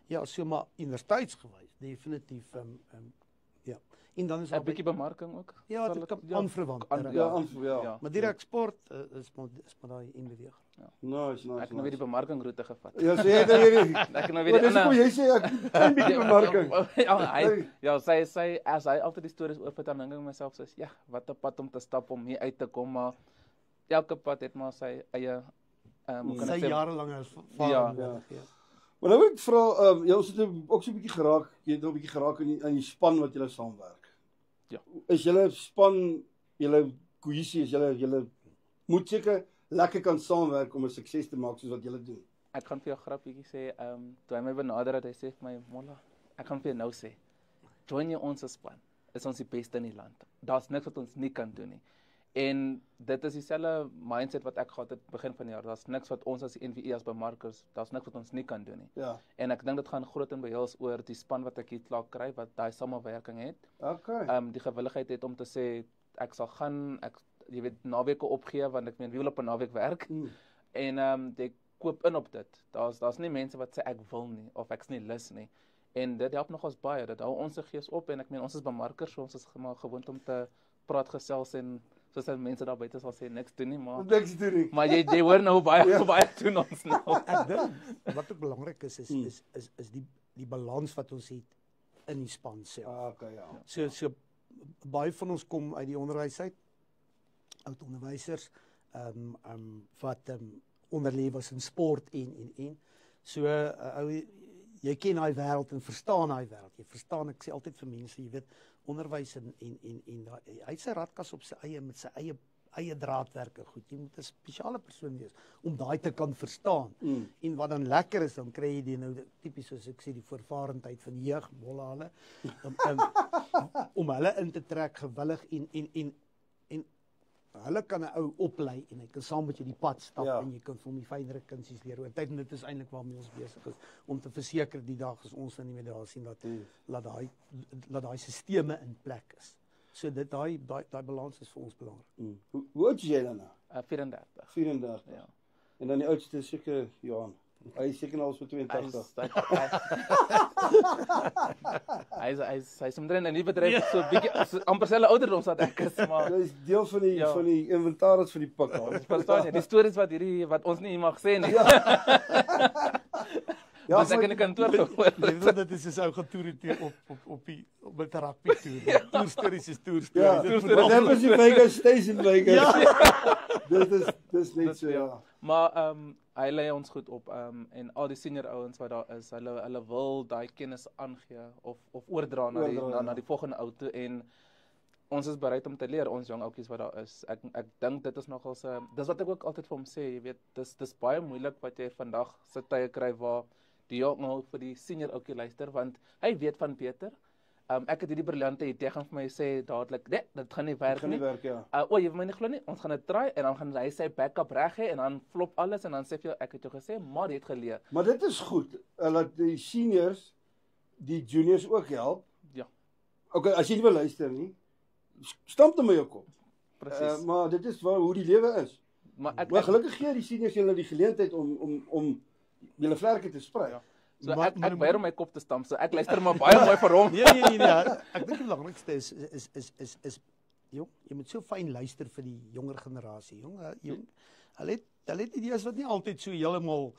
Ja, so maar universiteitsgewys definitief ja. En dan is 'n bietjie bemarking ook. ja, dit kan aanverwant. Ja. Maar direk sport is maar daai inbeweeg. Nice. Ek het nou weer die bemarkingroete gevat. Ja, sê jy dan weer. Ek het nou weer Dis hoe jy sê ek kan bietjie bemarking. Ja, sy as hy altyd die stories oor vertel, dan dink ek myself soos ja, wat 'n pad om te stap om hier uit te kom, maar elke pad het maar sy eie sy jarelange ervaring. Ja. Maar nou wil ek vra, jy ons het ook so 'n bietjie geraak, jy het nou 'n bietjie geraak aan die span wat julle saamwerk. Ja. Is julle span, julle kohesie, is julle moet seker lekker kan saamwerk om 'n sukses te maak soos wat julle doen. Ek gaan vir jou grappietjie sê, toe hy my benader het, hy sê vir my, Molla, ek gaan vir jou nou sê, join jy ons span, is ons die beste in die land. Daar's niks wat ons nie kan doen nie. En dit is dieselfde mindset wat ek gehad het begin van die jaar. Daar's niks wat ons as die NVE as bemarkers, daar's niks wat ons nie kan doen nie. Ja. En ek dink dit gaan groot en behels oor die span wat ek hier klaar kry, wat daai samewerking het. Okay. Die gewilligheid het om te sê ek sal gaan, jy weet, naweke opgee want ek meen wie wil op 'n naweek werk. En ek koop in op dit. Daar's nie mense wat sê ek wil nie of ek's nie lus nie. En dit help nogals baie. Dit hou ons se gees op en ek meen ons is bemarkers, so ons is maar gewoond om te praat, gesels en soos dat mense daar buite sal sê niks doen nie, maar Niks doen nie. maar jy hoor nou baie doen ons nou. Ek dink wat ook belangrik is die balans wat ons het in die span self. Okay, ja. So baie van ons kom uit die onderwys uit, oud onderwysers, wat onderleef was in sport en. So jy ken daai wêreld en verstaan daai wêreld. Jy verstaan, ek sê altyd vir mense, jy weet, onderwys en hy het sy radkas op sy eie met sy eie draadwerke goed. Jy moet 'n spesiale persoon wees om daai te kan verstaan. En wat dan lekker is, dan kry jy die nou tipies soos ek sê die voorvarendheid van die jeug, Molla hulle, om hulle in te trek gewillig en hulle kan 'n ou oplei en hy kan saam met jou die pad stap en jy kan vir hom die fynere kunsies leer oor tyd en dit is eintlik waarmee ons besig is om te verseker die dag as ons nie meer daar sien dat daai sisteme in plek is. So dit daai balans is vir ons belangrik. Hoe oud is jy dan nou? 34. 34. Ja. En dan die oudste is seker Johan. Hy is seker al so 82. Hy's omtrent in die bedryf so bietjie amper selfe ouderdom as ek is, maar Hy is deel van die inventaris van die pik. verstaan jy, die stories wat ons nie mag sê nie. Ja, As ek in die kantoor gehoor. Jy weet dit is soos ou getoer op 'n rugby toer. Toerstories is toerstories. Ja, dit is die Vegas Station Vegas. Dis net so ja. Maar hy lei ons goed op en al die senior ouens wat daar is, hulle wil daai kennis aangee of oordra na die volgende ou toe en ons is bereid om te leer, ons jong ouetjies wat daar is. Ek dink dit is nogal dis wat ek ook altyd vir hom sê, jy weet, dis baie moeilik wat jy vandag se tye kry waar die jong ou vir die senior ouetjie luister want hy weet van beter. Ek het hierdie briljante idee gaan vir my sê dadelik, nee, dit gaan nie werk nie. Jy wil my nie glo nie, ons gaan dit try en dan gaan hy sy backup reg hê en dan flop alles en dan sê vir jou ek het jou gesê, maar jy het geleer. Maar dit is goed, dat die seniors die juniors ook help. Ja. Okay, as jy nie wil luister nie, stamp dit met jou kop. Presies. Maar dit is hoe die lewe is. Maar gelukkig gee die seniors julle die geleentheid om julle vlerke te sprei. Ja. So ek weier om my kop te stamp, so ek luister maar baie mooi vir hom. Nee. Ek dink die belangrikste is jong, jy moet so fyn luister vir die jonger generasie. Hulle het idees wat nie altyd so heeltemal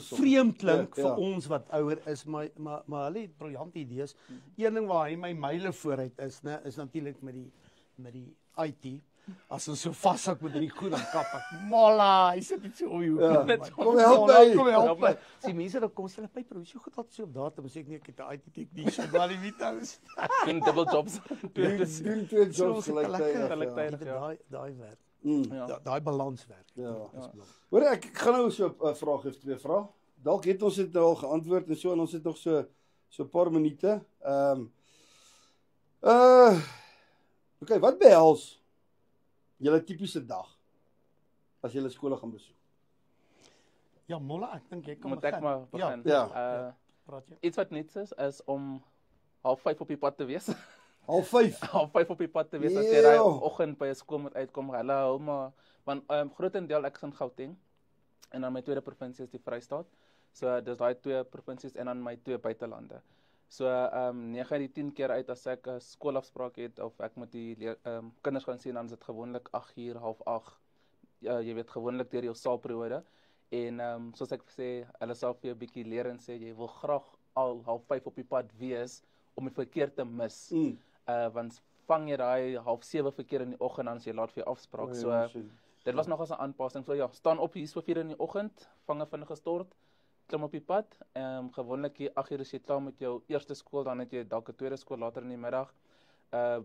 vreemd klink vir ons wat ouer is, maar hulle het briljante idees. Een ding waar hy my myle vooruit is natuurlik met die IT. As ons so vashak met die goed aan kap ek. Molla, hy sit net so op jou. Kom help my. Sien mense dan kom hulle by probeer so goed altyd so op datum sê ek nee, ek het 'n IT technician, maar die Windows. Doen double jobs. Doen twee jobs gelyktydig. Daai werk. Daai balans werk. Ja. Hoor ek gaan nou so 'n vraag hê, twee vrae. Dalk het ons dit al geantwoord en so en ons het nog so 'n paar minute. Okay, wat behels julle tipiese dag as julle skole gaan besoek? Ja, Molla, ek dink jy kan Moet ek maar begin. Ja. Praat jy? Iets wat niets is om 4:30 op die pad te wees. 5:30. 5 op die pad te wees as jy daai Yo. oggend by 'n skool moet uitkom. Hulle hou maar want grootendeel ek is in Gauteng en dan my tweede provinsie is die Vrystaat. So dis daai 2 provinsies en dan my 2 buitelande. So 9 uit die 10 keer uit as ek 'n skoolafspraak het of ek moet die kinders gaan sien, dan is dit gewoonlik 8:00, 7:30. Ja, jy weet gewoonlik deur jou saalperiode. En soos ek sê, hulle sal vir jou 'n bietjie leer en sê jy wil graag al 5:30 op die pad wees om die verkeer te mis. Want vang jy daai 6:30 verkeer in die oggend, dan is jy laat vir jou afspraak. So dit was nog as 'n aanpassing. So ja, staan op hier so 4 in die oggend, vang 'n vinnige stort, klim op die pad. Gewoonlik hier 8:00 is jy klaar met jou eerste skool, dan het jy dalk 'n tweede skool later in die middag.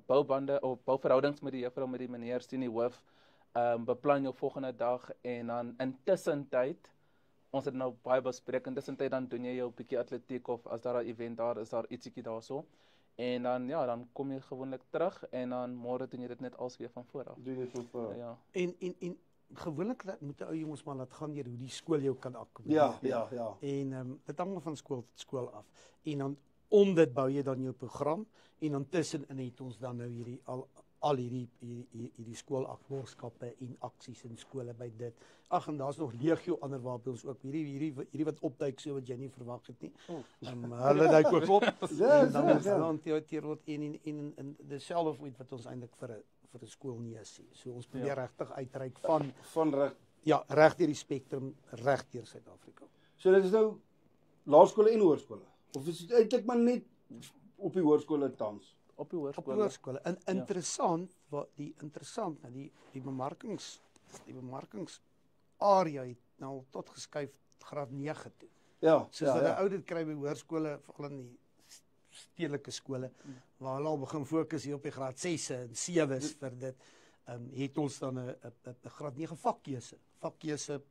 Boubande of bouverhoudings met die juffrou, met die meneer sien die hoof. Beplan jou volgende dag en dan intussen tyd, ons het nou baie bespreek, intussen tyd dan doen jy jou bietjie atletiek of as daar 'n event daar is, daar ietsiekie daarso. En dan ja, dan kom jy gewoonlik terug en dan môre doen jy dit net als weer van voor af. Doen jy van voor. Ja. En gewoonlik moet 'n ou jong ons maar laat gaan deur hoe die skool jou kan akkommodeer. Ja. En dit hang van skool tot skool af. En dan om dit bou jy dan jou program en dan tussenin het ons dan nou hierdie al hierdie skoolakborgskappe en aksies in skole by dit. Ag, en daar's nog legio ander waarby ons ook hierdie wat opduik so wat jy nie verwag het nie. Hulle duik ook op. Ja, En dan moet ja. dan hanteer word en dieselfde iets wat ons eintlik vir 'n skool nie is nie. So ons probeer regtig uitreik Van reg. ja, reg deur die spektrum, reg deur Suid-Afrika. So dit is nou laerskole en hoërskole. Of is dit eintlik maar net op die hoërskole tans? Op die Op hoërskool. hoërskole. Interessant die bemarkingsarea het nou tot geskuif graad 9 toe. Ja, Soos wat 'n ou dit kry by hoërskole, veral in die stedelike skole, waar hulle al begin fokus hier op die graad 6 en 7's vir dit. Het ons dan 'n graad 9 vakkeuse. Vakkeuse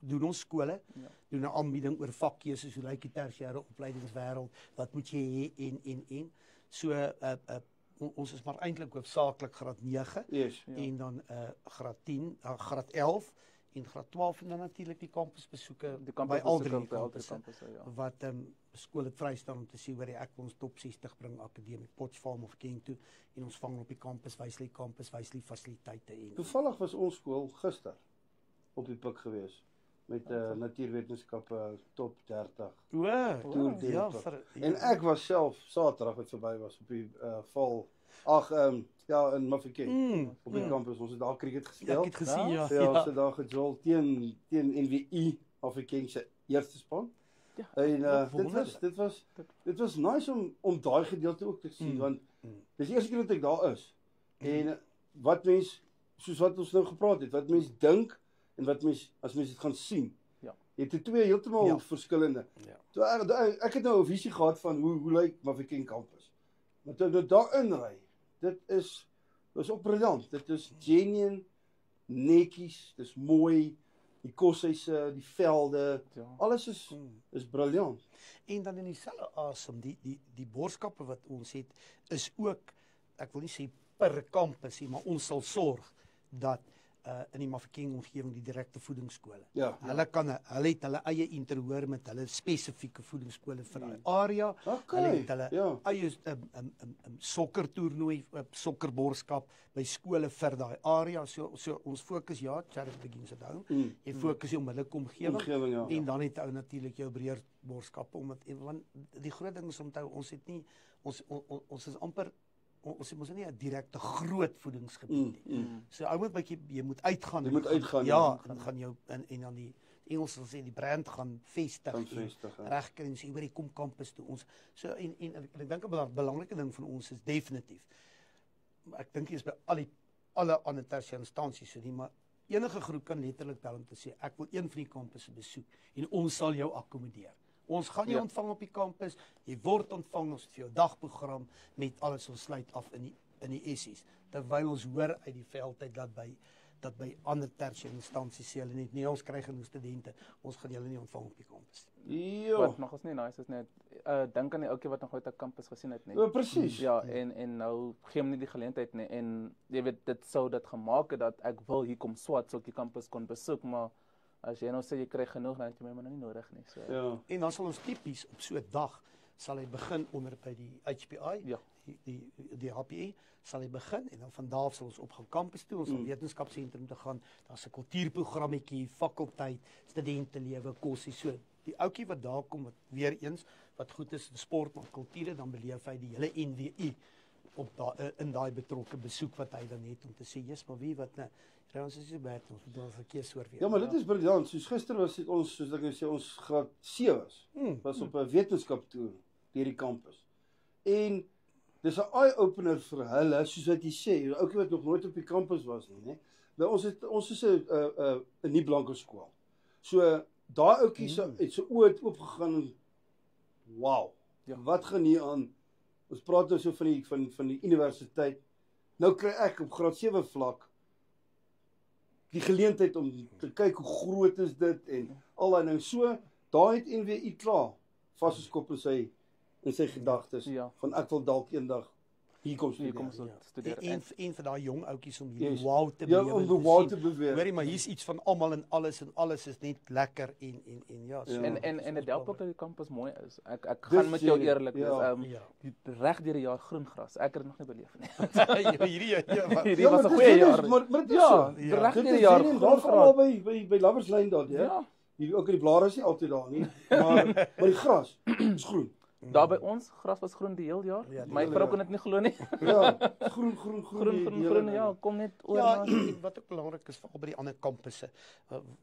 doen ons skole, doen 'n aanbieding oor vakkeuses, hoe lyk die tersiêre opleidingswêreld, wat moet jy hê en. So ons is maar eintlik hoofsaaklik graad 9 Yes. en dan graad 10, graad 11 en graad 12 en dan natuurlik die kampusbesoeke by al drie kampusse. Ja. Wat skole het vrystaan om te sê hoor ek wil ons top 60 bring akademie Potchefstroom of King toe en ons vang op die kampus Wysley fasiliteite en Toevallig was ons skool gister op die pik gewees met natuurwetenskappe top 30. Toer ja, Delta. En ek was self Saterdag wat verby was op die in Mafeking op die kampus. Ons het daar cricket ja, gespeel. ek het gesien ja. Ja, so daar gejol teen NWI Mafeking se eerste span. Ja, En wonderlik. dit was nice om daai gedeelte ook te sien want dis die eerste keer dat ek daar is. En wat mens soos wat ons nou gepraat het, wat mens dink en wat mens as mens dit gaan sien. Ja. Jy het twee heeltemal verskillende. Ja. So ek het nou 'n visie gehad van hoe lyk Mafeking kampus. Maar toe ek daarin ry, dit is ook briljant. Dit is genuine, netjies, dis mooi, die koshuise, die velde, Ja. alles is briljant. En dan in dieselfde asem, die borgskappe wat ons het, is ook, ek wil nie sê per kampus nie, maar ons sal sorg dat in die Mafeking omgewing die direkte voedingsskole. Ja. Hulle het hulle eie interhoor met hulle spesifieke voedingsskole vir daai area. Okay, Hulle het hulle ja. eie sokkertoernooi, sokkerborgskap by skole vir daai area. So ons fokus charity begins at home. Jy fokus die onmiddellike omgewing Ja. en dan het ou natuurlik jou breër borgskappe want die groot ding is om te hou, ons het nie ons is amper ons het mos nie 'n direkte groot voedingsgebied nie. So ou moet bietjie jy moet uitgaan. Jy moet uitgaan, Ja, dan gaan jou en dan die Engels sal sê die brand gaan vestig. Regkry en sê hoor jy kom kampus toe ons. So en ek dink 'n belangrike ding van ons is definitief. Ek dink jy is by alle ander tersiêre instansies so nie, maar enige groep kan letterlik bel om te sê ek wil een van die kampusse besoek en ons sal jou akkommodeer. Ons gaan jou ontvang op die kampus, jy word ontvang, ons het vir jou dagprogram met alles, ons sluit af in die essies. Terwyl ons hoor uit die veldtyd dat by ander tersiêre instansies sê hulle net nee, ons kry genoeg studente, ons gaan julle nie ontvang op die kampus. Wat nog ons nie nice is net dink aan die ouetjie wat nog ooit 'n kampus gesien het nie. Ja, presies. Ja, en nou gee hom nie die geleentheid nie en jy weet dit sou dit gemaak het dat ek wil hier kom swat so ek die kampus kon besoek, maar as jy nou sê jy kry genoeg, dan het jy my maar nou nie nodig nie. So. Ja. En dan sal ons tipies op so 'n dag sal hy begin onder by die HPI, die HPE sal hy begin en dan van daar af sal ons op gaan kampus toe, ons sal wetenskapsentrum te gaan. Daar's 'n kultuurprogrammetjie, fakulteit, studentelewe, kosie so. Die ouetjie wat daar kom wat weer eens wat goed is in sport en kulture, dan beleef hy die hele NWI op in daai betrokke besoek wat hy dan het om te sê, "Jesus, maar wie wat nou? Ons is so baie ons moet ons 'n keer oorweeg." Ja, maar dit is briljant. Soos gister was dit ons, soos ek nou sê, ons graad C was op 'n wetenskaptoer deur die kampus. En dis 'n eye-opener vir hulle, soos wat jy sê, ouetjie wat nog nooit op die kampus was nie, né? Nou ons is 'n nie blanke skool. So daai ouetjie het sy oë oop gegaan en wow. Ja. Wat gaan hier aan? Ons praat nou so van die universiteit. Nou kry ek op graad 7 vlak die geleentheid om te kyk hoe groot is dit en al daai nou so, daai het NWI klaar vasgeskop in sy gedagtes van ek wil dalk eendag hier kom studeer. En vir daai jong ouetjies om hierdie wow te beleef. Ja, om die wow te beweeg. Hoorie, maar hier's iets van almal en alles is net lekker en ja, so. En dit help ook dat die kampus mooi is. Ek gaan met jou eerlik wees. Reg deur die jaar groen gras. Ek het dit nog nie beleef nie. Hierdie was 'n goeie jaar. Maar ja, reg deur die jaar groen gras by Loverslyn daar, ja. Hier ook in die blare is nie altyd daar nie, maar die gras is groen. Daar by ons gras was groen die hele jaar. My vrou kon dit nie glo nie. Ja, groen, ja, kom net oor. Ja, en wat ook belangrik is veral by die ander kampusse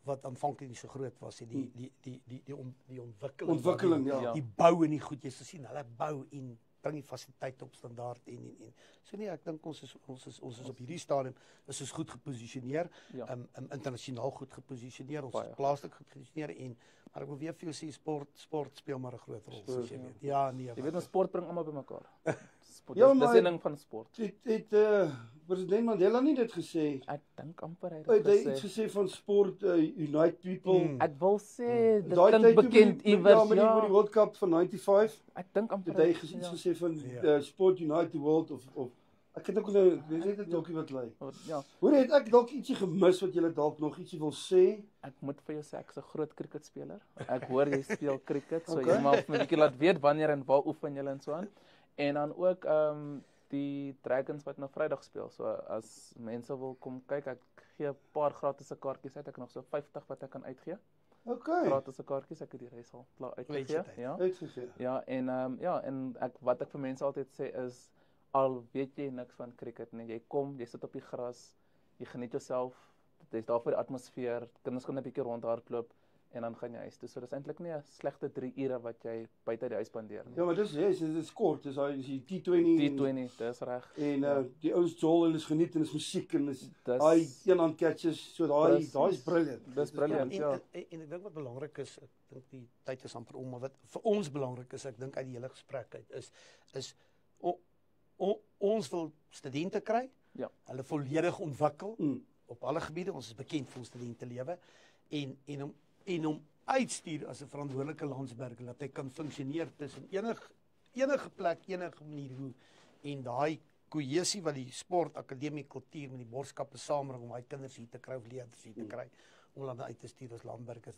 wat aanvanklik nie so groot was nie, die ontwikkeling, ja. Die bou en die goed, jy sal sien, hulle bou en bring die fasiliteite op standaard en. So nee, ek dink ons is op hierdie stadium is ons goed geposisioneer, internasionaal goed geposisioneer, ons is plaaslik goed geposisioneer maar ek wil weer vir jou sê sport speel maar 'n groot rol, soos jy weet. Ja, nee. Jy weet ons sport bring almal bymekaar. Ja, dis 'n ding van sport. Het president Mandela nie dit gesê? Ek dink amper hy het dit gesê. Hy het gesê van sport unite people. Ek wil sê dit klink bekend iewers, ja. Met die World Cup van 95. Ek dink amper hy het iets gesê van sport unite the world of ek het ook nou net 'n dokkie wat lê. Ja. Hoor het ek dalk ietsie gemis wat jy dalk nog ietsie wil sê? Ek moet vir jou sê ek is 'n groot cricketspeler. Ek hoor jy speel cricket, so jy mag my 'n bietjie laat weet wanneer en waar oefen julle en so aan. En dan ook die Dragons wat nou Vrydag speel. So as mense wil kom kyk, ek gee 'n paar gratis kaartjies uit. Ek het nog so 50 wat ek kan uitgee. Okay. Gratis kaartjies, ek het die res al klaar uitgegee. Ja, en wat ek vir mense altyd sê is al weet jy niks van cricket nie, jy kom, jy sit op die gras, jy geniet jouself, dit is daar vir die atmosfeer, kinders kan 'n bietjie rondhardloop en dan gaan jy huis toe. So dis eintlik nie 'n slegte 3 ure wat jy buite die huis spandeer nie. Ja, maar dis is kort, dis die T20, dis reg. En die ouens jol en is geniet en is musiek en is daai een-hand catches, so daai is brilliant. Dis brilliant, ja. En ek dink wat belangrik is, ek dink die tyd is amper om, maar wat vir ons belangrik is, ek dink uit die hele gesprek uit is ons wil studente kry, hulle volledig ontwikkel op alle gebiede, ons is bekend vir ons studentelewe en om uitstuur as 'n verantwoordelike landsburger dat hy kan funksioneer tussen enige plek, enige manier hoe en daai kohesie wat die sport, akademie, kultuur met die borgskappe saambring om daai kinders hier te kry of leerders hier te kry om hulle uit te stuur as landburgers.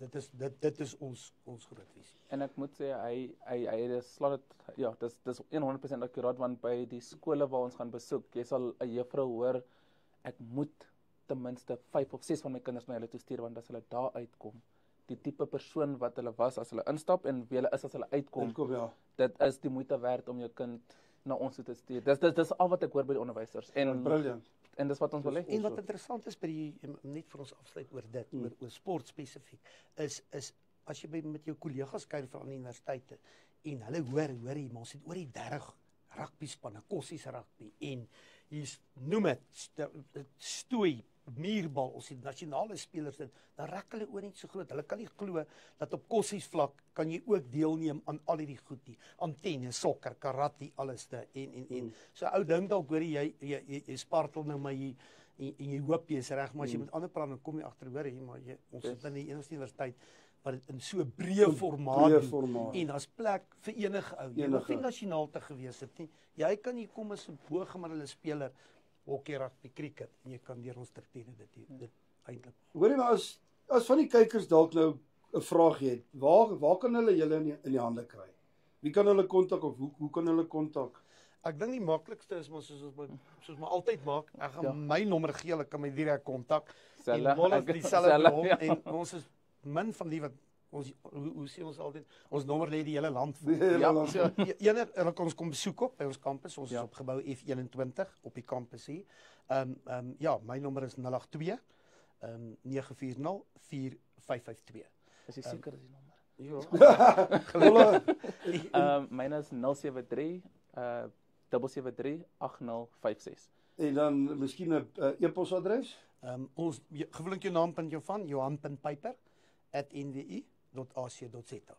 Dit is ons groot visie. En ek moet sê hy slaat dit, ja, dis 100% akkuraat, want by die skole waar ons gaan besoek, jy sal 'n juffrou hoor, ek moet ten minste 5 of 6 van my kinders na hulle toe stuur, want as hulle daar uitkom, die tipe persoon wat hulle was as hulle instap en wie hulle is as hulle uitkom, dit is die moeite werd om jou kind na ons toe te stuur. Dis al wat ek hoor by die onderwysers. En dis wat ons wil hê. En wat interessant is by die, net vir ons afsluit oor dit, oor sport spesifiek, is as jy met jou kollegas kyk van die universiteite en hulle hoor jy, maar ons het oor die 30 rugby spanne, kossies rugby en hier's noem dit stoei, muurbal, ons het nasionale spelers dan raak hulle oor net so groot. Hulle kan nie glo dat op kossies vlak kan jy ook deelneem aan al hierdie goed nie. Aan tennis, sokker, karate, alles te en so ou ding dalk hoor jy spartel nou maar jy en jy hoop jy is reg, maar as jy met ander praat dan kom jy agter hoor jy maar ons sit in die enigste universiteit wat dit in so breë formaat en as plek vir enige ou. Jy hoef nie nasionaal te gewees het nie. Jy kan hier kom as 'n bogemiddelde speler, hockey, rugby, cricket en jy kan deur ons strukture dit eintlik. Hoorie maar as van die kykers dalk nou 'n vraag het, waar kan hulle julle in die hande kry? Wie kan hulle kontak of hoe kan hulle kontak? Ek dink die maklikste is maar soos ons altyd maak. Ek gaan Ja. my nommer gee, hulle kan my direk kontak. Selfe, En Molla ek- dieselfde selfe, bron ja. en ons is min van die wat ons hoe sê ons altyd ons nommer lê die hele land vol. Ja. So hulle kan ons kom besoek op by ons kampus. Ons is Ja. op gebou F21 op die kampus hier. Ja, my nommer is 082 940 4552. Is jy seker dis die nommer? Ja. Myne is 073 773 8056. En dan miskien 'n e-posadres? Ons gewoonlik jou naam punt jou van Johan.Piper@nwi.ac.za.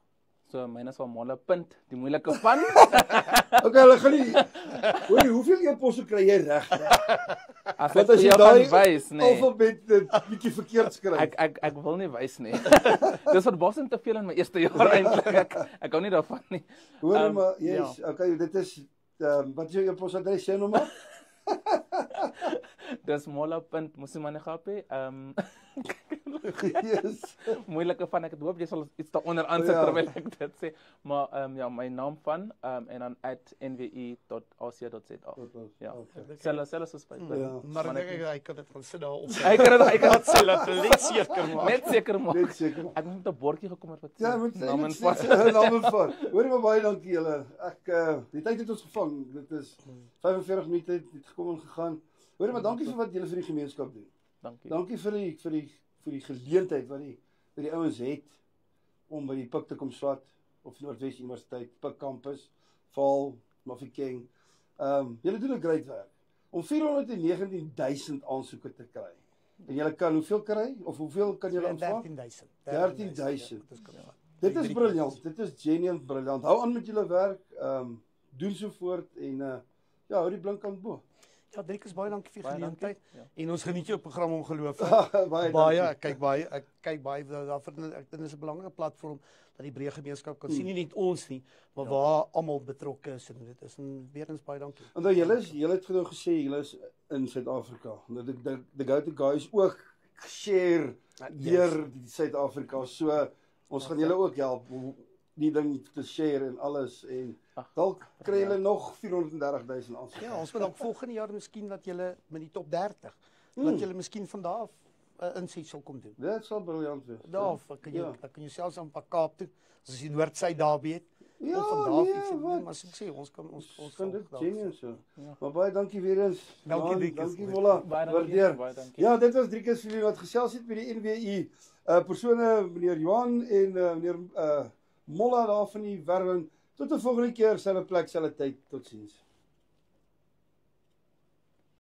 So myne is van Molla punt, die moeilike van. Okay, hulle gaan nie. Hoorie, hoeveel e-posse kry jy reg? As Want ek as vir jy jou gaan daai wys, nee. alfabet bietjie verkeerd skryf. Ek wil nie wys nie. Dis verbaasend te veel in my eerste jaar eintlik. Ek hou nie daarvan nie. Hoor maar, yes, okay, dit is wat is jou e-posadres sê nou maar? Dis molla.musimanagape. Yes. Moeilike van ek hoop jy sal iets daaronder aansit Ja. terwyl ek dit sê. Maar ja, my naam van en dan @nwi.ac.za. Ja. Selfs soos by. Ja. Maar ek dink hy kan dit gaan sit daar op. Ek kan dit Wat sê laat net seker maak. net seker maak. Net seker. Ek moet 'n bordjie gekom het wat Ja, moet sê naam en moet vas. sê naam en vas. Hoorie maar baie dankie julle. Ek die tyd het ons gevang. Dit is 45 minute het gekom en gegaan. Hoorie maar dankie vir wat julle vir die gemeenskap doen. Dankie. Dankie vir die geleentheid wat die ouens het om by die Pik te kom swat of Noordwes Universiteit, Pik kampus, Vaal, Mafeking. Julle doen 'n great werk. Om 419,000 aansoeke te kry. En julle kan hoeveel kry of hoeveel kan julle ontvang? 13.000. 13.000. Ja, Dit is briljant. Dit is genuine briljant. Hou aan met julle werk. Doen so voort en ja, hou die blinkkant bo. Ja, Driekus, baie dankie vir die Baie dankie. geleentheid. Ja. En ons geniet jou program ongelooflik. Baie Baie, dankie. ek kyk baie daarvoor. Ek dink dit is 'n belangrike platform dat die breë gemeenskap kan sien, nie net ons nie, maar waar almal betrokke is en dit is en weer eens baie dankie. Onthou julle het nou gesê julle is in Suid-Afrika. The Go To Guys ook share deur die Suid-Afrika. So ons gaan julle ook help om die ding te share en alles en dalk kry julle nog 430,000 aansoeke. Ja, ons moet dalk volgende jaar miskien dat julle met die top 30 dat julle miskien van daar af 'n inset sal kom doen. Dit sal briljant wees. Daar kan jy Ja. dan kan jy selfs aan Kaap toe as jy noordsy daar weet. Ja, of van daar af nee, iets wat? doen, maar soos ek sê, ons Ons sal kan dit daar- genuine so. Ja. Maar baie dankie weer eens. Dankie, Johan, Driekus. Dankie Molla. Baie dankie. Waardeer. Baie dankie. Ja, dit was Driekus Viljoen wat gesels het by die NWU. Persone meneer Johan en meneer Molla daar van die werwing. Tot 'n volgende keer, selfde plek, selfde tyd. Totsiens.